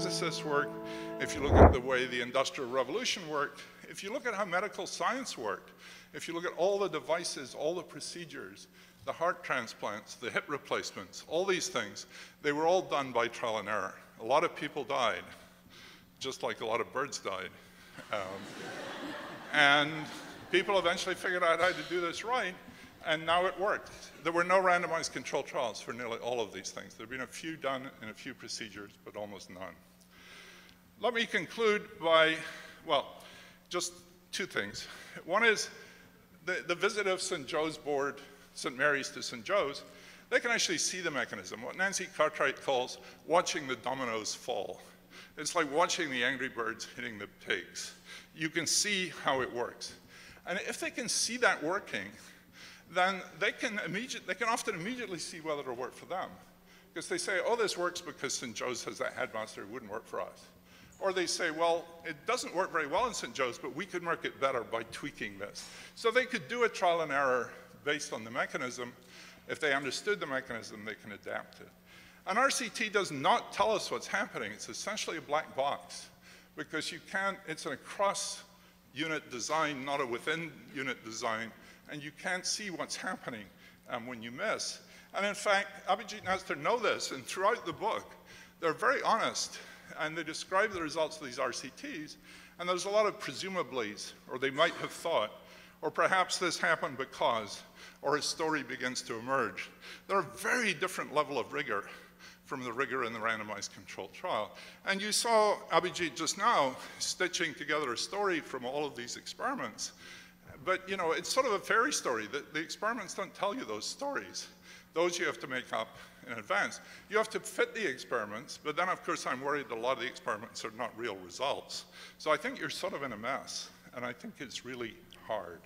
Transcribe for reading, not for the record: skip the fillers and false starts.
physicists worked, if you look at the way the Industrial Revolution worked, if you look at how medical science worked, if you look at all the devices, all the procedures, the heart transplants, the hip replacements, all these things, they were all done by trial and error. A lot of people died, just like a lot of birds died. And people eventually figured out how to do this right, and now it worked. There were no randomized controlled trials for nearly all of these things. There have been a few done in a few procedures, but almost none. Let me conclude by, well, just two things. One is the visit of St. Joe's board, St. Mary's to St. Joe's, they can actually see the mechanism, what Nancy Cartwright calls watching the dominoes fall. It's like watching the Angry Birds hitting the pigs. You can see how it works. And if they can see that working, then they can often immediately see whether it'll work for them. Because they say, oh, this works because St. Joe's has that headmaster, it wouldn't work for us. Or they say, well, it doesn't work very well in St. Joe's, but we could make it better by tweaking this. So they could do a trial and error based on the mechanism. If they understood the mechanism, they can adapt it. And RCT does not tell us what's happening. It's essentially a black box, because you can't, it's a cross-unit design, not a within-unit design, and you can't see what's happening when you miss. And in fact, Abhijit and Esther know this, and throughout the book, they're very honest, and they describe the results of these RCTs, and there's a lot of presumablys, or they might have thought, or perhaps this happened because, or a story begins to emerge. They're a very different level of rigor from the rigor in the randomized controlled trial. And you saw Abhijit just now stitching together a story from all of these experiments. But you know, it's sort of a fairy story. The experiments don't tell you those stories. Those you have to make up in advance. You have to fit the experiments, but then of course I'm worried that a lot of the experiments are not real results. So I think you're sort of in a mess, and I think it's really hard.